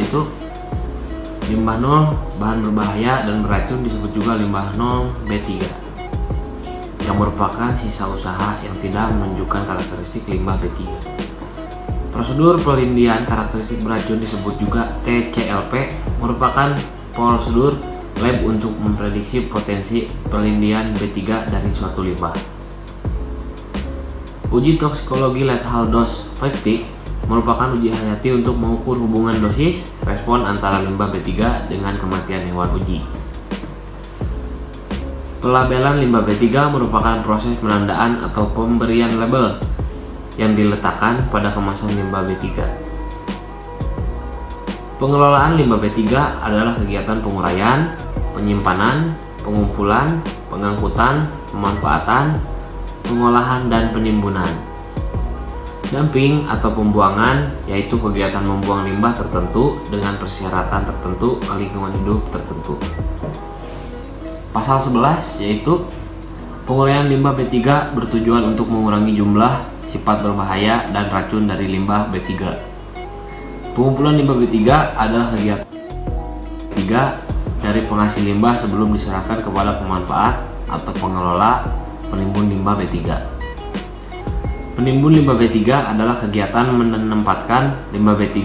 yaitu limbah nol bahan berbahaya dan beracun disebut juga limbah nol B3 yang merupakan sisa usaha yang tidak menunjukkan karakteristik limbah B3. Prosedur pelindian karakteristik beracun disebut juga TCLP merupakan prosedur lab untuk memprediksi potensi pelindian B3 dari suatu limbah. Uji toksikologi lethal dose 50 merupakan uji hayati untuk mengukur hubungan dosis respon antara limbah B3 dengan kematian hewan uji. Pelabelan limbah B3 merupakan proses penandaan atau pemberian label yang diletakkan pada kemasan limbah B3. Pengelolaan limbah B3 adalah kegiatan penguraian, penyimpanan, pengumpulan, pengangkutan, pemanfaatan, pengolahan, dan penimbunan. Dumping atau pembuangan yaitu kegiatan membuang limbah tertentu dengan persyaratan tertentu ke lingkungan hidup tertentu. Pasal 11 yaitu penguraian limbah B3 bertujuan untuk mengurangi jumlah, sifat berbahaya, dan racun dari limbah B3. Pengumpulan limbah B3 adalah kegiatan B3 dari penghasil limbah sebelum diserahkan kepada pemanfaat atau pengelola penimbun limbah B3. Penimbun limbah B3 adalah kegiatan menempatkan limbah B3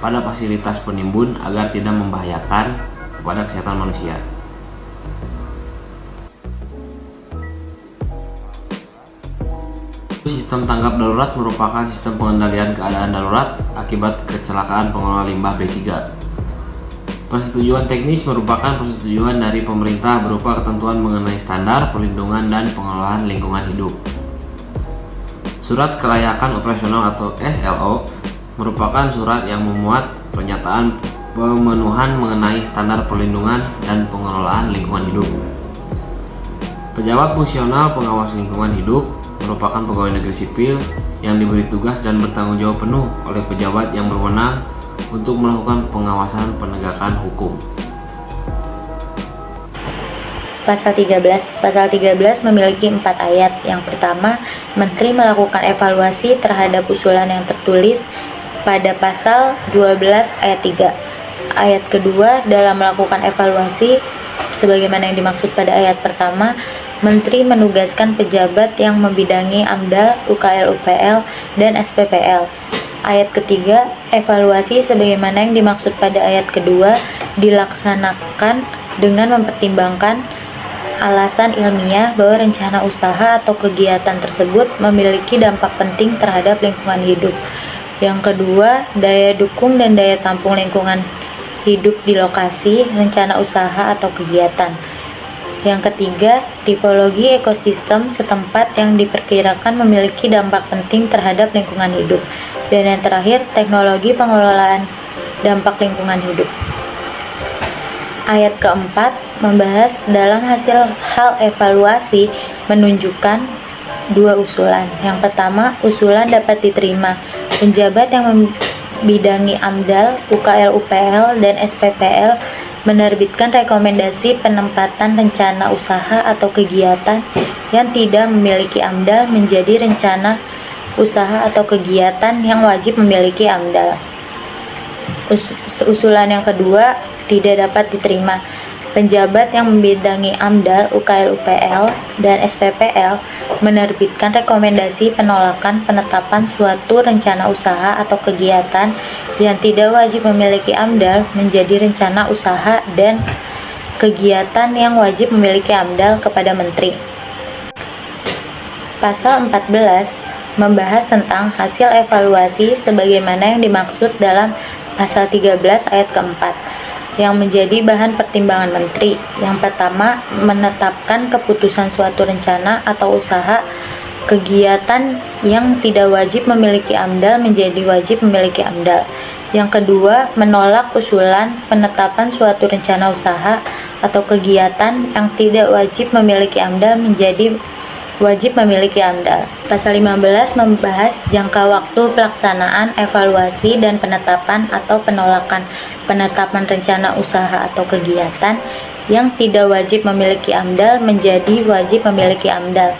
pada fasilitas penimbun agar tidak membahayakan kepada kesehatan manusia. Sistem tanggap darurat merupakan sistem pengendalian keadaan darurat akibat kecelakaan pengelola limbah B3. Persetujuan teknis merupakan persetujuan dari pemerintah berupa ketentuan mengenai standar perlindungan dan pengelolaan lingkungan hidup. Surat Kelayakan Operasional atau SLO merupakan surat yang memuat pernyataan pemenuhan mengenai standar perlindungan dan pengelolaan lingkungan hidup. Pejabat fungsional pengawas lingkungan hidup merupakan pegawai negeri sipil yang diberi tugas dan bertanggung jawab penuh oleh pejabat yang berwenang untuk melakukan pengawasan penegakan hukum. Pasal 13 memiliki 4 ayat. Yang pertama, Menteri melakukan evaluasi terhadap usulan yang tertulis pada pasal 12 ayat 3. Ayat kedua, dalam melakukan evaluasi sebagaimana yang dimaksud pada ayat pertama, Menteri menugaskan pejabat yang membidangi AMDAL, UKL, UPL, dan SPPL. Ayat ketiga, evaluasi sebagaimana yang dimaksud pada ayat kedua dilaksanakan dengan mempertimbangkan alasan ilmiah bahwa rencana usaha atau kegiatan tersebut memiliki dampak penting terhadap lingkungan hidup. Yang kedua, daya dukung dan daya tampung lingkungan hidup di lokasi, rencana usaha atau kegiatan. Yang ketiga, tipologi ekosistem setempat yang diperkirakan memiliki dampak penting terhadap lingkungan hidup. Dan yang terakhir, teknologi pengelolaan dampak lingkungan hidup. Ayat keempat membahas dalam hasil hal evaluasi menunjukkan 2 usulan. Yang pertama, usulan dapat diterima penjabat yang membidangi AMDAL, UKL, UPL, dan SPPL menerbitkan rekomendasi penempatan rencana usaha atau kegiatan yang tidak memiliki AMDAL menjadi rencana usaha atau kegiatan yang wajib memiliki AMDAL. Usulan yang kedua tidak dapat diterima penjabat yang membidangi AMDAL, UKL, UPL, dan SPPL menerbitkan rekomendasi penolakan penetapan suatu rencana usaha atau kegiatan yang tidak wajib memiliki AMDAL menjadi rencana usaha dan kegiatan yang wajib memiliki AMDAL kepada Menteri. Pasal 14 membahas tentang hasil evaluasi sebagaimana yang dimaksud dalam pasal 13 ayat keempat yang menjadi bahan pertimbangan Menteri. Yang pertama, menetapkan keputusan suatu rencana atau usaha kegiatan yang tidak wajib memiliki AMDAL menjadi wajib memiliki AMDAL. Yang kedua, menolak usulan penetapan suatu rencana usaha atau kegiatan yang tidak wajib memiliki AMDAL menjadi wajib memiliki AMDAL. Pasal 15 membahas jangka waktu pelaksanaan, evaluasi, dan penetapan atau penolakan penetapan rencana usaha atau kegiatan yang tidak wajib memiliki AMDAL menjadi wajib memiliki AMDAL.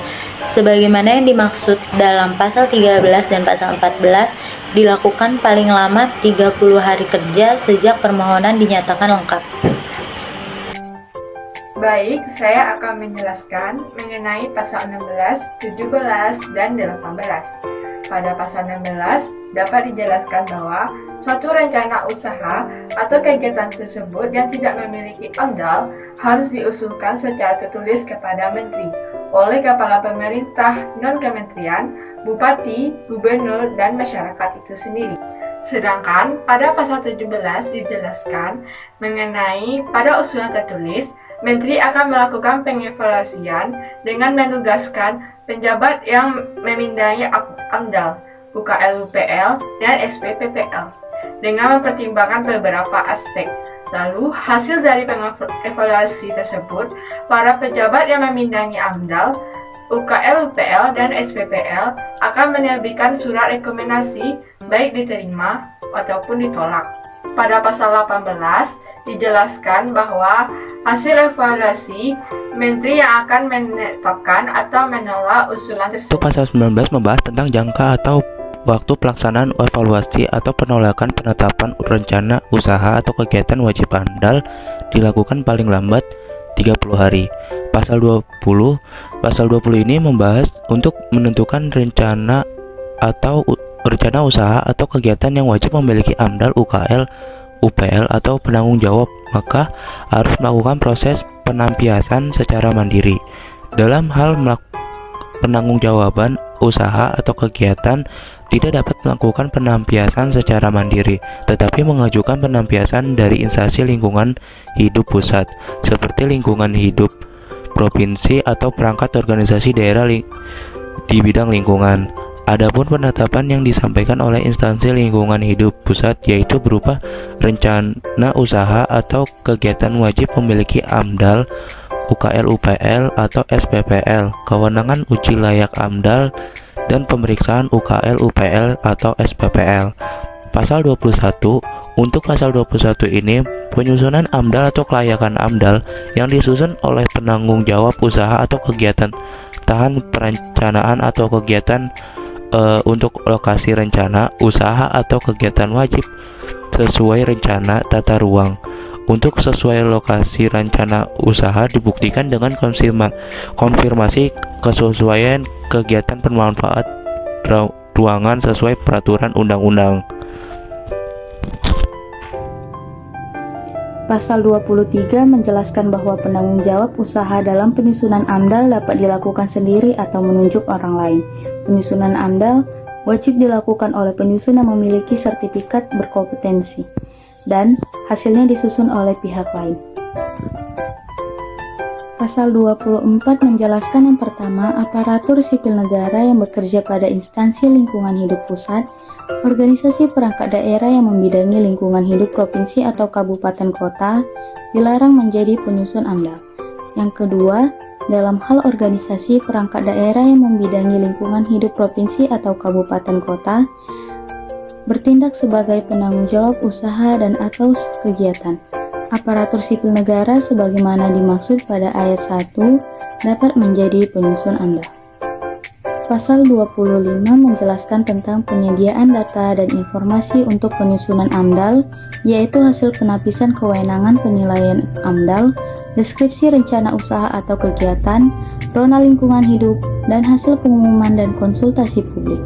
sebagaimana yang dimaksud dalam pasal 13 dan pasal 14 dilakukan paling lama 30 hari kerja sejak permohonan dinyatakan lengkap. Baik, saya akan menjelaskan mengenai pasal 16, 17, dan 18. Pada pasal 16, dapat dijelaskan bahwa suatu rencana usaha atau kegiatan tersebut yang tidak memiliki AMDAL harus diusulkan secara tertulis kepada Menteri oleh Kepala Pemerintah non-kementerian, Bupati, Gubernur, dan masyarakat itu sendiri. Sedangkan pada pasal 17 dijelaskan mengenai pada usulan tertulis, Menteri akan melakukan pengevaluasian dengan menugaskan penjabat yang memindai AMDAL, UKL-UPL, dan SPPPL dengan mempertimbangkan beberapa aspek. Lalu, hasil dari pengevaluasi tersebut, para pejabat yang memindangi AMDAL, UKL-UPL, dan SPPL akan menerbitkan surat rekomendasi baik diterima ataupun ditolak. Pada pasal 18 dijelaskan bahwa hasil evaluasi Menteri yang akan menetapkan atau menolak usulan tersebut. Pasal 19 membahas tentang jangka atau waktu pelaksanaan evaluasi atau penolakan penetapan rencana usaha atau kegiatan wajib AMDAL dilakukan paling lambat 30 hari. Pasal 20 ini membahas untuk menentukan rencana usaha atau kegiatan yang wajib memiliki AMDAL, UKL, UPL atau penanggung jawab, maka harus melakukan proses penampiasan secara mandiri. Dalam hal penanggung-jawaban usaha atau kegiatan tidak dapat melakukan penampiasan secara mandiri, tetapi mengajukan penampiasan dari instansi lingkungan hidup pusat, seperti lingkungan hidup provinsi atau perangkat organisasi daerah di bidang lingkungan. Adapun penetapan yang disampaikan oleh instansi lingkungan hidup pusat yaitu berupa rencana usaha atau kegiatan wajib memiliki AMDAL, UKL-UPL atau SPPL, kewenangan uji layak AMDAL, dan pemeriksaan UKL-UPL atau SPPL. Pasal 21, untuk pasal 21 ini, penyusunan AMDAL atau kelayakan AMDAL yang disusun oleh penanggung jawab usaha atau kegiatan tahan perencanaan atau kegiatan untuk lokasi rencana usaha atau kegiatan wajib sesuai rencana tata ruang. Untuk sesuai lokasi rencana usaha dibuktikan dengan konfirmasi kesesuaian kegiatan bermanfaat ruangan sesuai peraturan undang-undang. Pasal 23 menjelaskan bahwa penanggung jawab usaha dalam penyusunan AMDAL dapat dilakukan sendiri atau menunjuk orang lain. Penyusunan AMDAL wajib dilakukan oleh penyusun yang memiliki sertifikat berkompetensi dan hasilnya disusun oleh pihak lain. Pasal 24 menjelaskan yang pertama, aparatur sipil negara yang bekerja pada instansi lingkungan hidup pusat, organisasi perangkat daerah yang membidangi lingkungan hidup provinsi atau kabupaten kota dilarang menjadi penyusun AMDAL. Yang kedua, dalam hal organisasi perangkat daerah yang membidangi lingkungan hidup provinsi atau kabupaten kota bertindak sebagai penanggung jawab usaha dan atau kegiatan. Aparatur sipil negara sebagaimana dimaksud pada ayat 1 dapat menjadi penyusun AMDAL. Pasal 25 menjelaskan tentang penyediaan data dan informasi untuk penyusunan AMDAL, yaitu hasil penapisan kewenangan penilaian AMDAL, deskripsi rencana usaha atau kegiatan, zona lingkungan hidup, dan hasil pengumuman dan konsultasi publik.